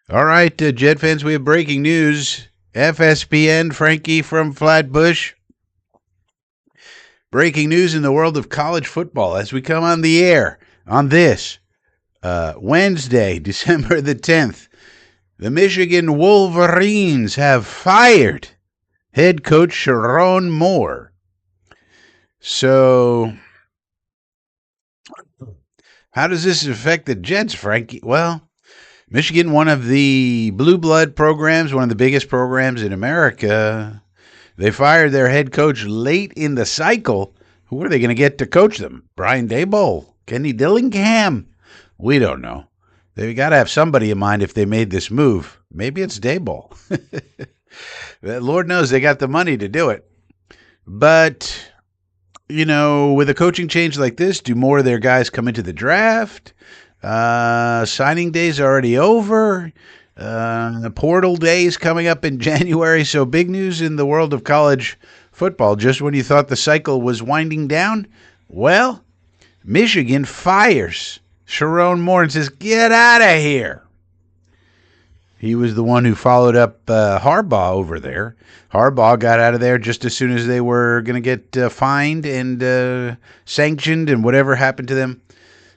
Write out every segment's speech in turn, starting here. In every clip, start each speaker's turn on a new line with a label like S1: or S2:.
S1: All right, Jet fans, we have breaking news. FSPN, Frankie from Flatbush. Breaking news in the world of college football as we come on the air on this Wednesday, December the 10th. The Michigan Wolverines have fired head coach Chiron Moore. So, how does this affect the Jets, Frankie? Well, Michigan, one of the blue blood programs, one of the biggest programs in America. They fired their head coach late in the cycle. Who are they going to get to coach them? Brian Daboll? Kenny Dillingham? We don't know. They've got to have somebody in mind if they made this move. Maybe it's Daboll. Lord knows they got the money to do it. But, with a coaching change like this, do more of their guys come into the draft? Signing day's already over. The portal days coming up in January. So big news in the world of college football. Just when you thought the cycle was winding down, well, Michigan fires Sherrone Moore and says, "Get out of here." He was the one who followed up Harbaugh over there. Harbaugh got out of there just as soon as they were going to get fined and sanctioned and whatever happened to them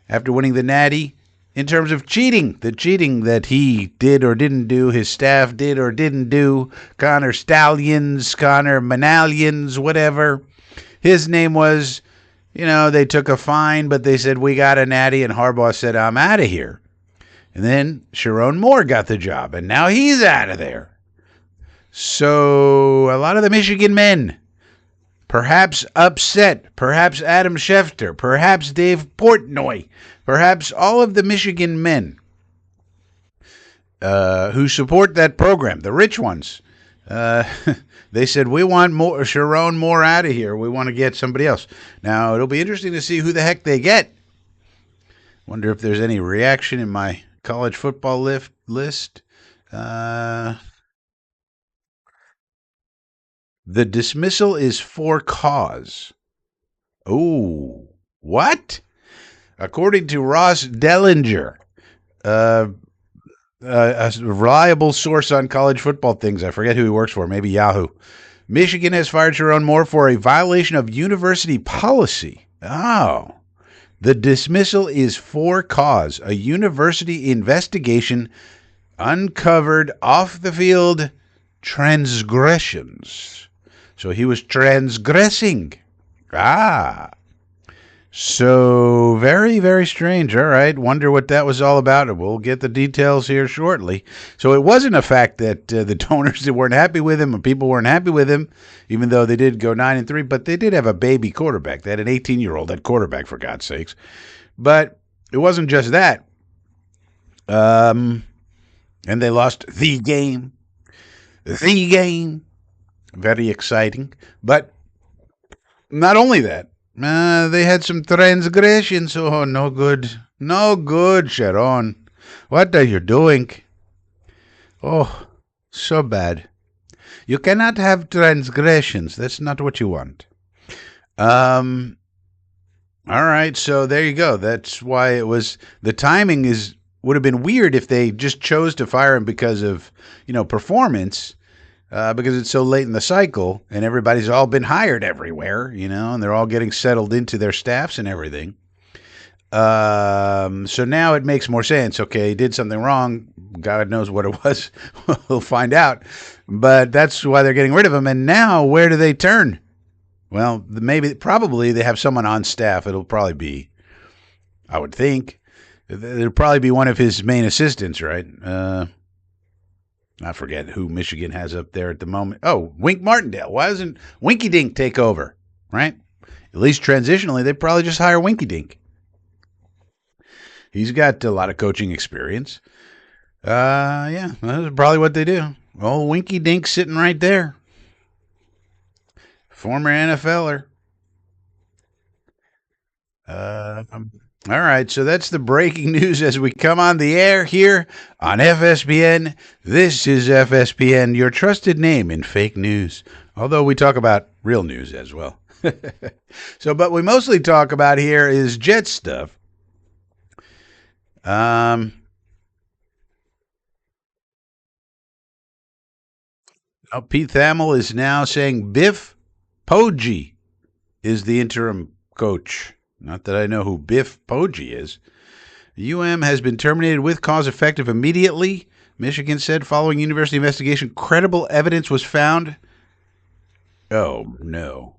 S1: after winning the Natty. In terms of cheating, the cheating that he did or didn't do, his staff did or didn't do, Connor Manalians, whatever. His name was, they took a fine, but they said, "We got a Natty," and Harbaugh said, "I'm out of here." And then Chiron Moore got the job, and now he's out of there. So a lot of the Michigan men, perhaps upset, perhaps Adam Schefter, perhaps Dave Portnoy, perhaps all of the Michigan men who support that program, the rich ones, they said, "We want Chiron Moore out of here. We want to get somebody else." Now, it'll be interesting to see who the heck they get. Wonder if there's any reaction in my college football list. The dismissal is for cause. Oh, what? According to Ross Dellinger, a reliable source on college football things, I forget who he works for, maybe Yahoo. Michigan has fired Chiron Moore for a violation of university policy. Oh. The dismissal is for cause. A university investigation uncovered off-the-field transgressions. So he was transgressing. So very, very strange. All right. Wonder what that was all about. We'll get the details here shortly. So it wasn't a fact that the donors weren't happy with him and people weren't happy with him, even though they did go 9-3, but they did have a baby quarterback. They had an 18-year-old at quarterback, for God's sakes. But it wasn't just that. And they lost the game. The game. Very exciting. But not only that, they had some transgressions. Oh, no good. No good, Sharon. What are you doing? Oh, so bad. You cannot have transgressions. That's not what you want. All right, so there you go. That's why it was, the timing would have been weird if they just chose to fire him because of, performance. Because it's so late in the cycle and everybody's all been hired everywhere, and they're all getting settled into their staffs and everything. So now it makes more sense. Okay, he did something wrong. God knows what it was. We'll find out. But that's why they're getting rid of him. And now where do they turn? Well, probably they have someone on staff. It'll probably be, I would think, it'll probably be one of his main assistants, right? I forget who Michigan has up there at the moment. Oh, Wink Martindale. Why doesn't Winky Dink take over, right? At least transitionally, they probably just hire Winky Dink. He's got a lot of coaching experience. Yeah, that's probably what they do. Oh, Winky Dink sitting right there. Former NFLer. All right, so that's the breaking news as we come on the air here on FSPN. This is FSPN, your trusted name in fake news, although we talk about real news as well. But we mostly talk about here is Jet stuff. Pete Thamel is now saying Biff Poggi is the interim coach. Not that I know who Biff Poggi is. Has been terminated with cause effective immediately, Michigan said. Following university investigation, credible evidence was found. Oh, no.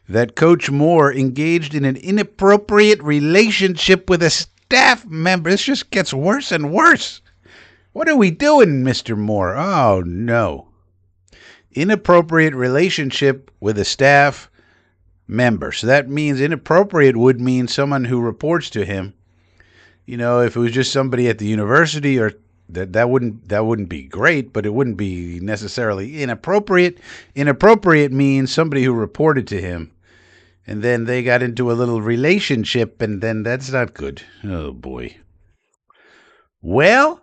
S1: That Coach Moore engaged in an inappropriate relationship with a staff member. This just gets worse and worse. What are we doing, Mr. Moore? Oh, no. Inappropriate relationship with a staff member. So that means inappropriate would mean someone who reports to him. You know, if it was just somebody at the university, or that wouldn't be great, but it wouldn't be necessarily inappropriate. Inappropriate means somebody who reported to him, and then they got into a little relationship, and then that's not good. Oh, boy. Well,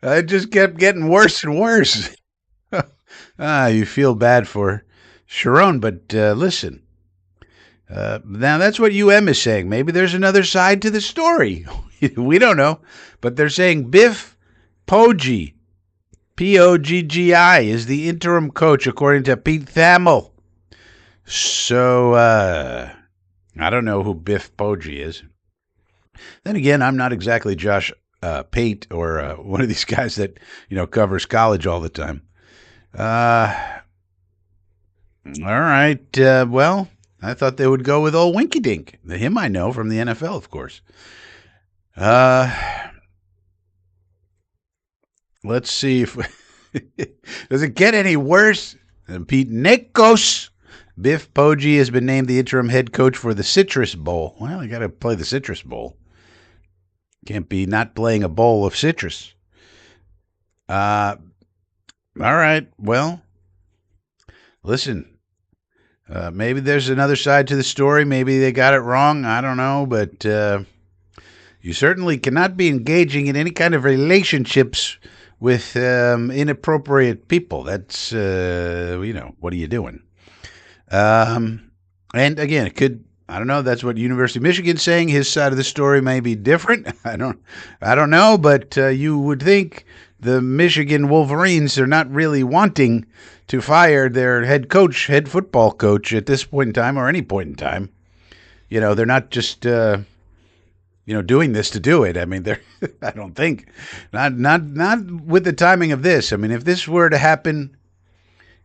S1: it just kept getting worse and worse. You feel bad for Sherrone, but listen. Now, that's what is saying. Maybe there's another side to the story. We don't know. But they're saying Biff Poggi, P-O-G-G-I, is the interim coach, according to Pete Thamel. So, I don't know who Biff Poggi is. Then again, I'm not exactly Josh Pate or one of these guys that, covers college all the time. All right. Well, I thought they would go with old Winky Dink. Him I know from the NFL, of course. Let's see if does it get any worse than Pete Nikos. Biff Poggi has been named the interim head coach for the Citrus Bowl. Well, you got to play the Citrus Bowl. Can't be not playing a bowl of citrus. All right. Well, listen. Maybe there's another side to the story. Maybe they got it wrong. I don't know. But you certainly cannot be engaging in any kind of relationships with inappropriate people. That's, what are you doing? And again, it could, I don't know. That's what University of Michigan's saying. His side of the story may be different. I don't know. But you would think the Michigan Wolverines are not really wanting to fire their head football coach at this point in time, or any point in time. They're not just, doing this to do it. I mean, I don't think, not with the timing of this. I mean, if this were to happen,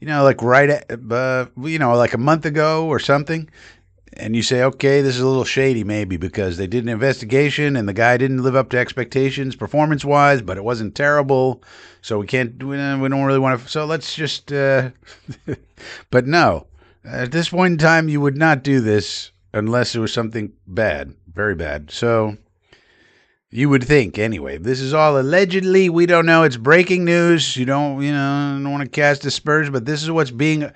S1: like like a month ago or something, and you say, okay, this is a little shady maybe because they did an investigation and the guy didn't live up to expectations performance-wise, but it wasn't terrible, so we don't really want to, so let's just, but no, at this point in time, you would not do this unless it was something bad, very bad. So you would think, anyway. This is all allegedly. We don't know. It's breaking news. You don't want to cast aspersions, but this is what's being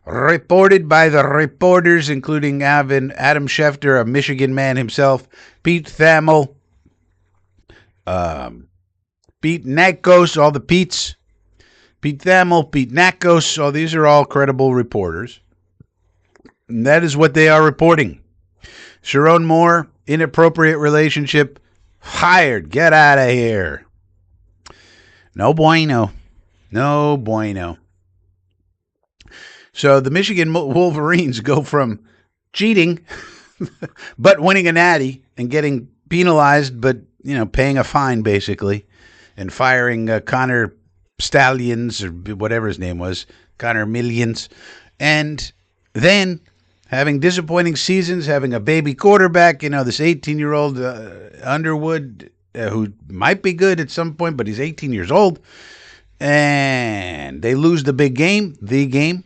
S1: reported by the reporters, including Adam Schefter, a Michigan man himself, Pete Thamel, Pete Nakos, all the Petes, Pete Thamel, Pete Nakos, these are all credible reporters. And that is what they are reporting. Chiron Moore, inappropriate relationship, fired. Get out of here. No bueno. No bueno. So the Michigan Wolverines go from cheating, but winning a natty, and getting penalized, but, paying a fine, basically, and firing Connor Stallions, or whatever his name was, Connor Millions, and then having disappointing seasons, having a baby quarterback, this 18-year-old Underwood, who might be good at some point, but he's 18 years old, and they lose the game,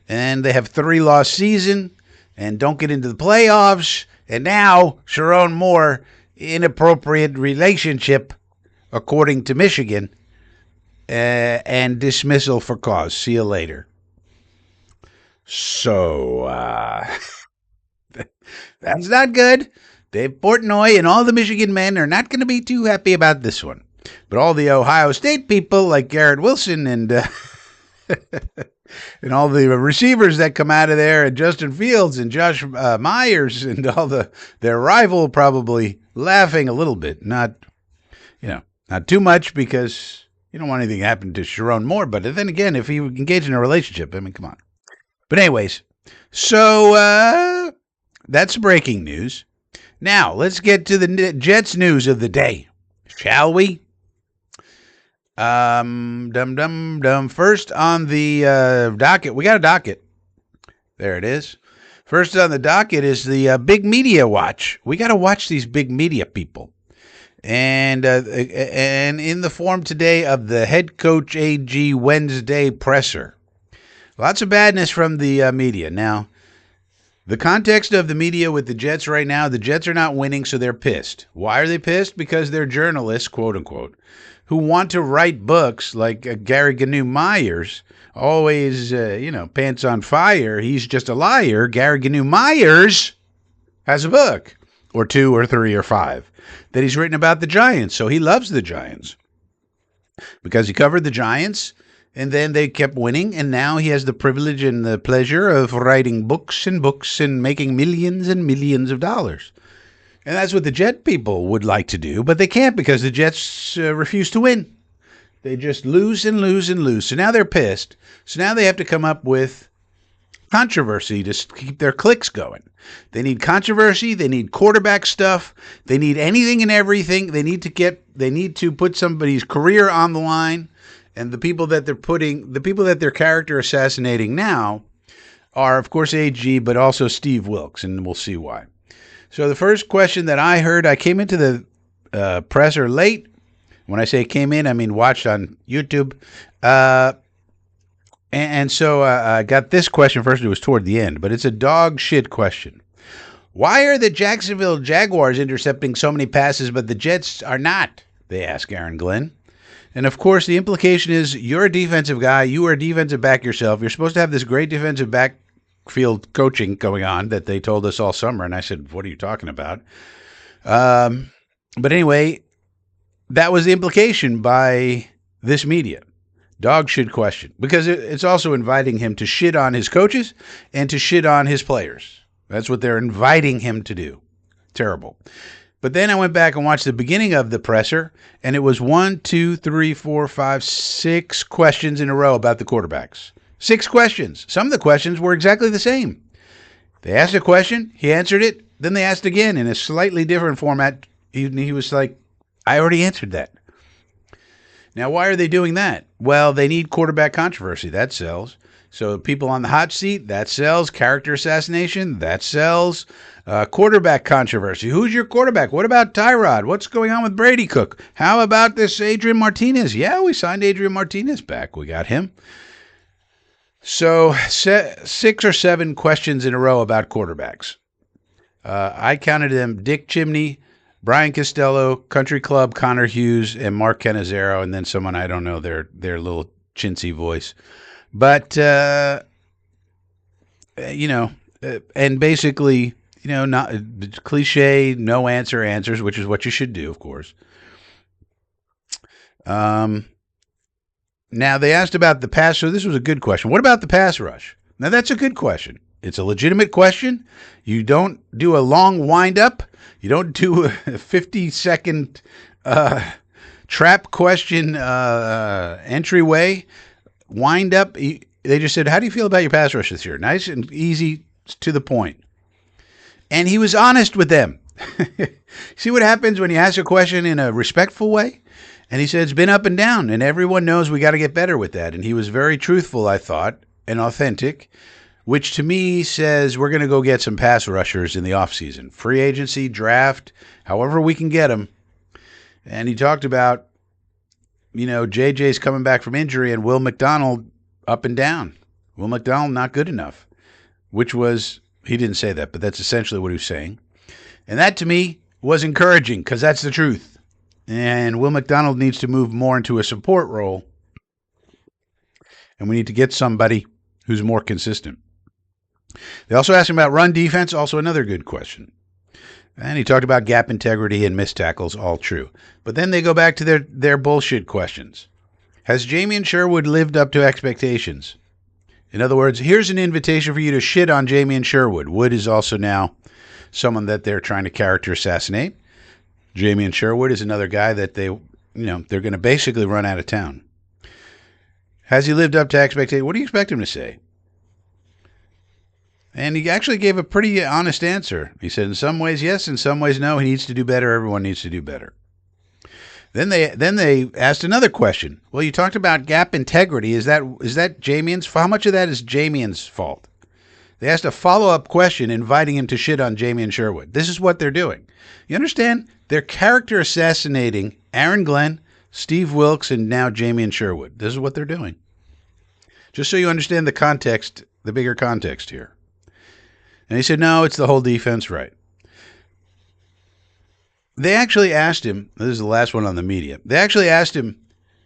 S1: and they have 3-loss season, and don't get into the playoffs, and now Chiron Moore, inappropriate relationship, according to Michigan, and dismissal for cause. See you later. So, that's not good. Dave Portnoy and all the Michigan men are not going to be too happy about this one. But all the Ohio State people, like Garrett Wilson and and all the receivers that come out of there, and Justin Fields and Josh Myers and all their rival, probably laughing a little bit. Not too much, because, You don't want anything to happen to Chiron Moore, but then again, if he engaged in a relationship, I mean, come on. But anyways, so that's breaking news. Now, let's get to the Jets news of the day, shall we? First on the docket, we got a docket. There it is. First on the docket is the big media watch. We got to watch these big media people. And in the form today of the head coach AG Wednesday presser. Lots of badness from the media. Now, the context of the media with the Jets right now, the Jets are not winning, so they're pissed. Why are they pissed? Because they're journalists, quote unquote, who want to write books like Gary Gnu Myers, always, pants on fire. He's just a liar. Gary Gnu Myers has a book, or 2 or 3 or 5, that he's written about the Giants. So he loves the Giants because he covered the Giants. And then they kept winning, and now he has the privilege and the pleasure of writing books and books and making millions and millions of dollars. And that's what the Jet people would like to do, but they can't because the Jets refuse to win. They just lose and lose and lose. So now they're pissed. So now they have to come up with controversy to keep their clicks going. They need controversy. They need quarterback stuff. They need anything and everything. They need to put somebody's career on the line. And the people that they're character assassinating now are, of course, AG, but also Steve Wilkes, and we'll see why. So the first question that I heard, I came into the presser late. When I say came in, I mean watched on YouTube. And so I got this question first. It was toward the end, but it's a dog shit question. Why are the Jacksonville Jaguars intercepting so many passes, but the Jets are not? They ask Aaron Glenn. And, of course, the implication is you're a defensive guy. You are a defensive back yourself. You're supposed to have this great defensive backfield coaching going on that they told us all summer. And I said, what are you talking about? But anyway, that was the implication by this media. Dog shit question. Because it's also inviting him to shit on his coaches and to shit on his players. That's what they're inviting him to do. Terrible. But then I went back and watched the beginning of the presser, and it was 1, 2, 3, 4, 5, 6 questions in a row about the quarterbacks. 6 questions. Some of the questions were exactly the same. They asked a question, he answered it, then they asked again in a slightly different format. He was like, I already answered that. Now, why are they doing that? Well, they need quarterback controversy. That sells. So people on the hot seat, that sells. Character assassination, that sells. Quarterback controversy. Who's your quarterback? What about Tyrod? What's going on with Brady Cook? How about this Adrian Martinez? Yeah, we signed Adrian Martinez back. We got him. So 6 or 7 questions in a row about quarterbacks. I counted them: Dick Chimney, Brian Costello, Country Club, Connor Hughes, and Mark Cannizzaro, and then someone I don't know, their little chintzy voice. But, and basically, not cliche, no answers, which is what you should do, of course. Now, they asked about the pass. So this was a good question. What about the pass rush? Now, that's a good question. It's a legitimate question. You don't do a long wind-up. You don't do a 50-second trap question entryway. Wind up. They just said, how do you feel about your pass rush this year? Nice and easy, to the point. And he was honest with them. See what happens when you ask a question in a respectful way? And he said, it's been up and down, and everyone knows we got to get better with that. And he was very truthful, I thought, and authentic, which to me says we're going to go get some pass rushers in the offseason. Free agency, draft, however we can get them. And he talked about, JJ's coming back from injury and Will McDonald up and down. Will McDonald not good enough, which was, he didn't say that, but that's essentially what he was saying. And that to me was encouraging because that's the truth. And Will McDonald needs to move more into a support role. And we need to get somebody who's more consistent. They also asked him about run defense, also another good question. And he talked about gap integrity and missed tackles, all true. But then they go back to their bullshit questions. Has Jamien Sherwood lived up to expectations? In other words, here's an invitation for you to shit on Jamien Sherwood. Wood is also now someone that they're trying to character assassinate. Jamien Sherwood is another guy that they're going to basically run out of town. Has he lived up to expectation? What do you expect him to say? And he actually gave a pretty honest answer. He said, in some ways, yes. In some ways, no. He needs to do better. Everyone needs to do better. Then they asked another question. Well, you talked about gap integrity. Is that Jamian's? How much of that is Jamian's fault? They asked a follow-up question inviting him to shit on Jamian Sherwood. This is what they're doing. You understand? They're character assassinating Aaron Glenn, Steve Wilkes, and now Jamian Sherwood. This is what they're doing. Just so you understand the context, the bigger context here. And he said, no, it's the whole defense, right. They actually asked him, this is the last one on the media. They actually asked him,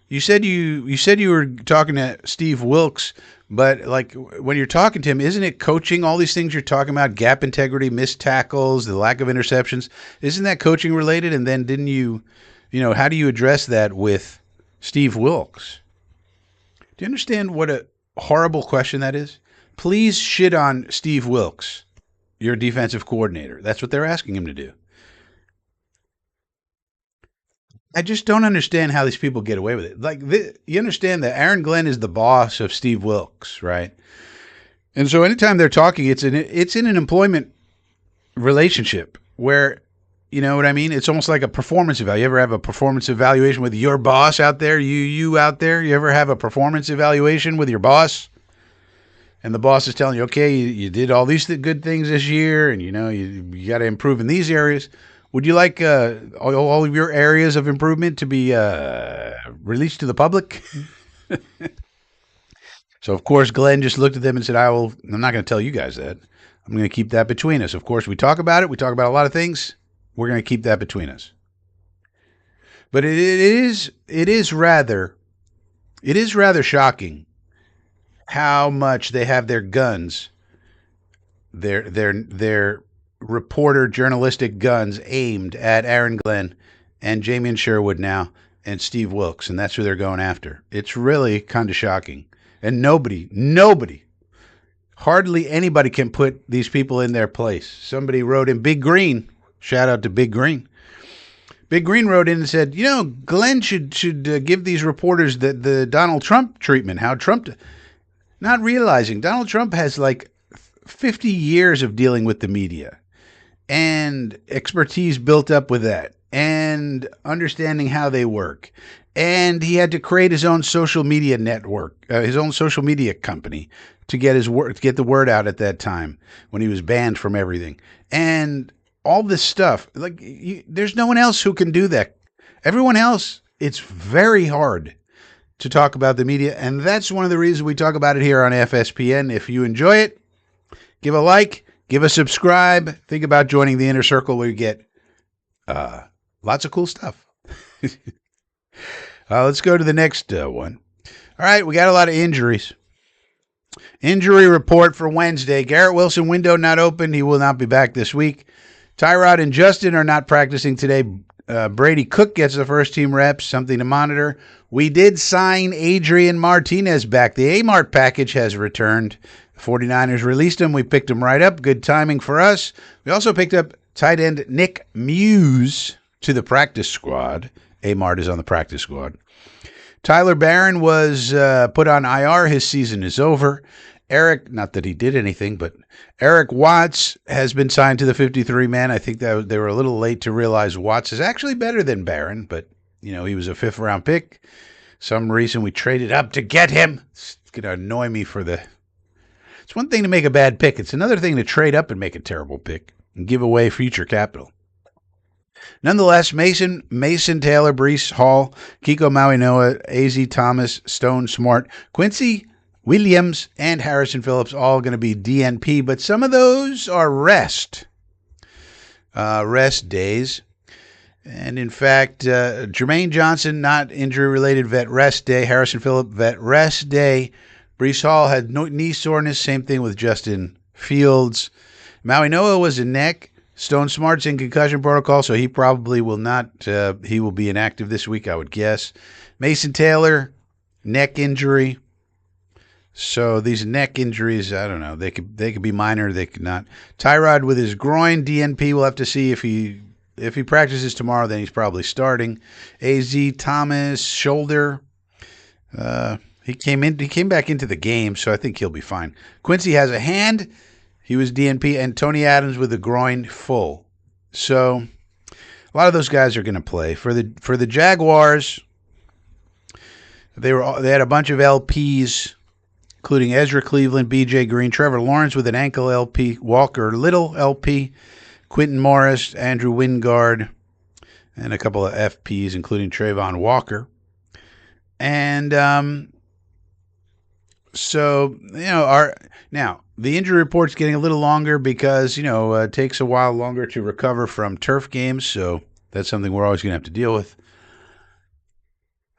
S1: you said you were talking to Steve Wilkes, but like when you're talking to him, isn't it coaching? All these things you're talking about, gap integrity, missed tackles, the lack of interceptions, isn't that coaching related? And then didn't you how do you address that with Steve Wilkes? Do you understand what a horrible question that is? Please shit on Steve Wilkes, your defensive coordinator. That's what they're asking him to do. I just don't understand how these people get away with it. Like, you understand that Aaron Glenn is the boss of Steve Wilkes, right? And so anytime they're talking, it's in an employment relationship where, you know what I mean? It's almost like a performance evaluation. You ever have a performance evaluation with your boss out there? You out there? You ever have a performance evaluation with your boss? And the boss is telling you, okay, you did all these good things this year, and you got to improve in these areas. Would you like all of your areas of improvement to be released to the public? So, of course, Glenn just looked at them and said, I'm not going to tell you guys that. I'm going to keep that between us. Of course, we talk about it. We talk about a lot of things. We're going to keep that between us. But it is rather shocking how much they have their guns, their reporter journalistic guns aimed at Aaron Glenn and Jamian Sherwood now and Steve Wilkes, and that's who they're going after. It's really kind of shocking. And nobody, hardly anybody can put these people in their place. Somebody wrote in, Big Green, shout out to Big Green. Big Green wrote in and said, Glenn should give these reporters the Donald Trump treatment. How Trump, not realizing Donald Trump has like 50 years of dealing with the media and expertise built up with that and understanding how they work. And he had to create his own social media network, his own social media company to get the word out at that time when he was banned from everything. And all this stuff, like there's no one else who can do that. Everyone else, it's very hard to talk about the media. And that's one of the reasons we talk about it here on FSPN. If you enjoy it, give a like, give a subscribe. Think about joining the inner circle where you get lots of cool stuff. Let's go to the next one. All right, we got a lot of injuries. Injury report for Wednesday. Garrett Wilson window not open. He will not be back this week. Tyrod and Justin are not practicing today. Brady Cook gets the first team reps, something to monitor. We did sign Adrian Martinez back. The Amart package has returned. 49ers released him. We picked him right up. Good timing for us. We also picked up tight end Nick NEWZ to the practice squad. Amart is on the practice squad. Tyler Barron was put on IR. His season is over. Not that he did anything, but Eric Watts has been signed to the 53-man. I think that they were a little late to realize Watts is actually better than Barron, but, he was a fifth-round pick. Some reason we traded up to get him. It's going to annoy me It's one thing to make a bad pick. It's another thing to trade up and make a terrible pick and give away future capital. Nonetheless, Mason Taylor, Breece Hall, Kiko Mauinoa, A.Z. Thomas, Stone Smart, Quincy Williams, and Harrison Phillips all going to be DNP, but some of those are rest days. And in fact, Jermaine Johnson, not injury-related, vet rest day. Harrison Phillips, vet rest day. Breece Hall had knee soreness, same thing with Justin Fields. Mauinoa was a neck. Stone Smart's in concussion protocol, so he probably will not. He will be inactive this week, I would guess. Mason Taylor, neck injury. So these neck injuries, I don't know. They could be minor. They could not. Tyrod with his groin, DNP. We'll have to see if he practices tomorrow. Then he's probably starting. A.Z. Thomas, shoulder. He came in. He came back into the game, so I think he'll be fine. Quincy has a hand. He was DNP, and Tony Adams with a groin full. So a lot of those guys are going to play for the Jaguars. They had a bunch of LPs, including Ezra Cleveland, B.J. Green, Trevor Lawrence with an ankle LP, Walker Little LP, Quentin Morris, Andrew Wingard, and a couple of FPs, including Trayvon Walker. And so, now the injury report's getting a little longer because, it takes a while longer to recover from turf games. So that's something we're always going to have to deal with.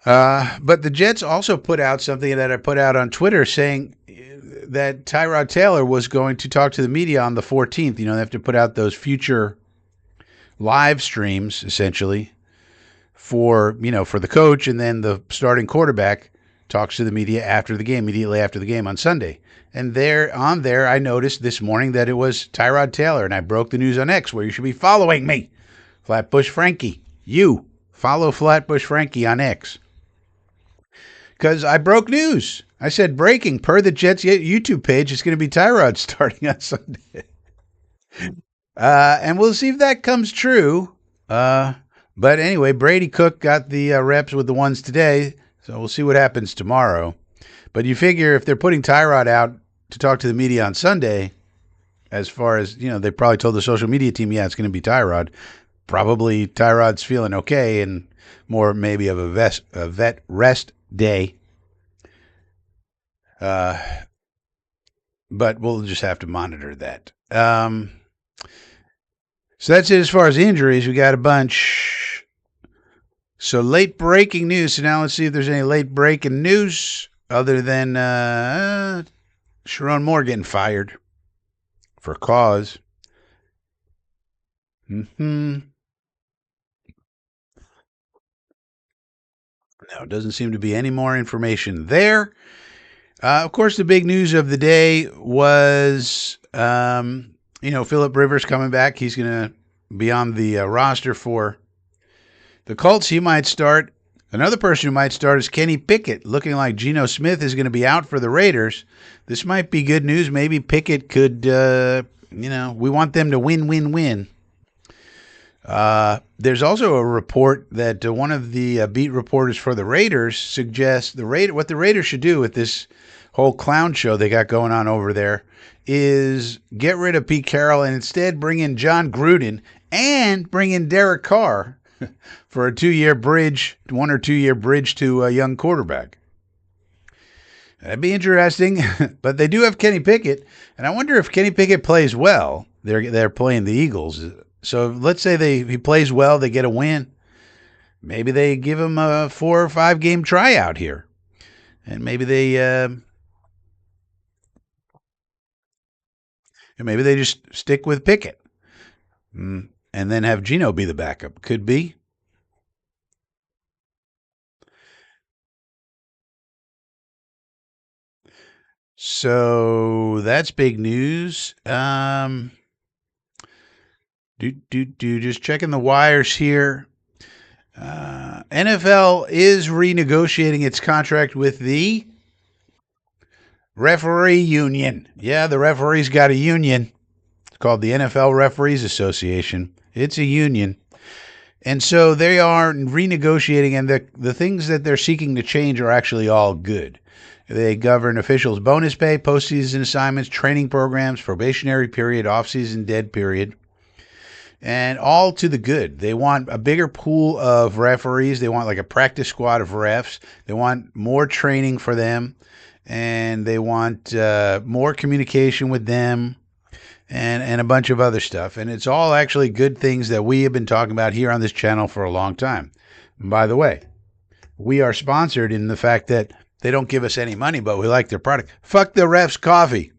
S1: But the Jets also put out something that I put out on Twitter saying that Tyrod Taylor was going to talk to the media on the 14th. They have to put out those future live streams, essentially, for the coach, and then the starting quarterback talks to the media after the game, immediately after the game on Sunday. And there, I noticed this morning that it was Tyrod Taylor, and I broke the news on X, where you should be following me, Flatbush Frankie. You follow Flatbush Frankie on X. Because I broke news. I said, breaking, per the Jets YouTube page, it's going to be Tyrod starting on Sunday. And we'll see if that comes true. But anyway, Brady Cook got the reps with the ones today, so we'll see what happens tomorrow. But you figure if they're putting Tyrod out to talk to the media on Sunday, as far as, they probably told the social media team, yeah, it's going to be Tyrod. Probably Tyrod's feeling okay and more maybe of a vet rest day. But we'll just have to monitor that. So that's it as far as injuries. We got a bunch. So late breaking news. So now let's see if there's any late breaking news other than Chiron Moore getting fired for cause. No, doesn't seem to be any more information there. Of course, the big news of the day was, Phillip Rivers coming back. He's going to be on the roster for the Colts. He might start. Another person who might start is Kenny Pickett, looking like Geno Smith is going to be out for the Raiders. This might be good news. Maybe Pickett could, we want them to win. There's also a report that one of the beat reporters for the Raiders suggests what the Raiders should do with this whole clown show they got going on over there is get rid of Pete Carroll and instead bring in John Gruden and bring in Derek Carr for a 1 or 2 year bridge to a young quarterback. That'd be interesting, but they do have Kenny Pickett, and I wonder if Kenny Pickett plays well. They're playing the Eagles. So let's say he plays well, they get a win. Maybe they give him a 4 or 5 game tryout here. And maybe they just stick with Pickett. And then have Geno be the backup. Could be. So that's big news. Just checking the wires here. NFL is renegotiating its contract with the referee union. Yeah, the referees got a union. It's called the NFL Referees Association. It's a union. And so they are renegotiating, and the things that they're seeking to change are actually all good. They govern officials' bonus pay, postseason assignments, training programs, probationary period, off-season dead period. And all to the good. They want a bigger pool of referees. They want like a practice squad of refs. They want more training for them. And they want more communication with them and a bunch of other stuff. And it's all actually good things that we have been talking about here on this channel for a long time. And by the way, we are sponsored in the fact that they don't give us any money, but we like their product. Fuck the refs' coffee.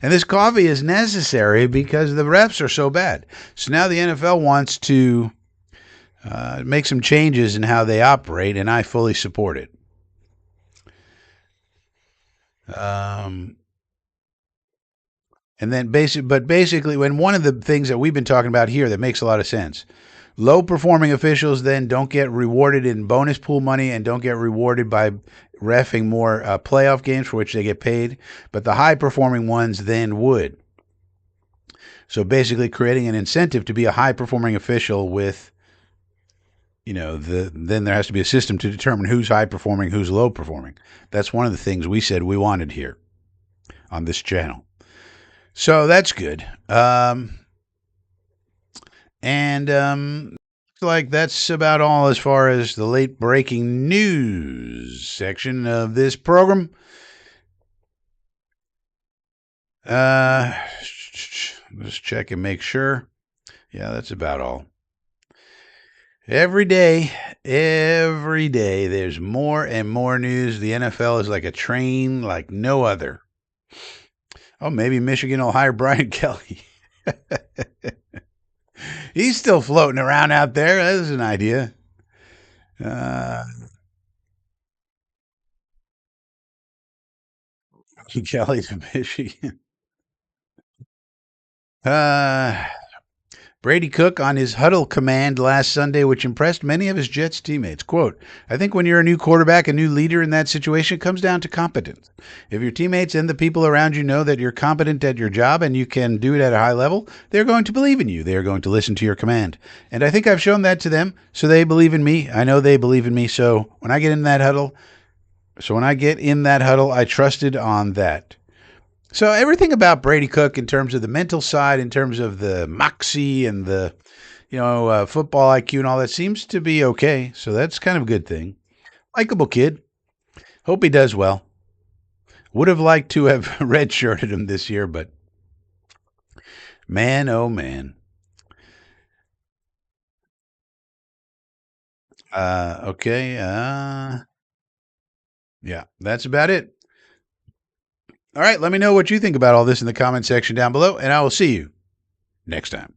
S1: And this coffee is necessary because the refs are so bad. So now the NFL wants to make some changes in how they operate, and I fully support it. And then basically, when one of the things that we've been talking about here that makes a lot of sense, low performing officials then don't get rewarded in bonus pool money and don't get rewarded by reffing more playoff games for which they get paid, but the high performing ones then would. So basically creating an incentive to be a high performing official with, then there has to be a system to determine who's high performing, who's low performing. That's one of the things we said we wanted here on this channel. So that's good. And like that's about all as far as the late breaking news section of this program. Let's check and make sure. Yeah, that's about all. Every day, there's more and more news. The NFL is like a train like no other. Oh, maybe Michigan will hire Brian Kelly. He's still floating around out there. That's an idea. Kelly to Michigan. Brady Cook on his huddle command last Sunday, which impressed many of his Jets teammates. Quote, I think when you're a new quarterback, a new leader in that situation, it comes down to competence. If your teammates and the people around you know that you're competent at your job and you can do it at a high level, they're going to believe in you. They are going to listen to your command. And I think I've shown that to them, so they believe in me. I know they believe in me. So when I get in that huddle, I trusted on that. So everything about Brady Cook in terms of the mental side, in terms of the moxie and the, football IQ and all that seems to be okay. So that's kind of a good thing. Likeable kid. Hope he does well. Would have liked to have redshirted him this year, but man, oh man. Okay. Yeah, that's about it. All right. Let me know what you think about all this in the comment section down below, and I will see you next time.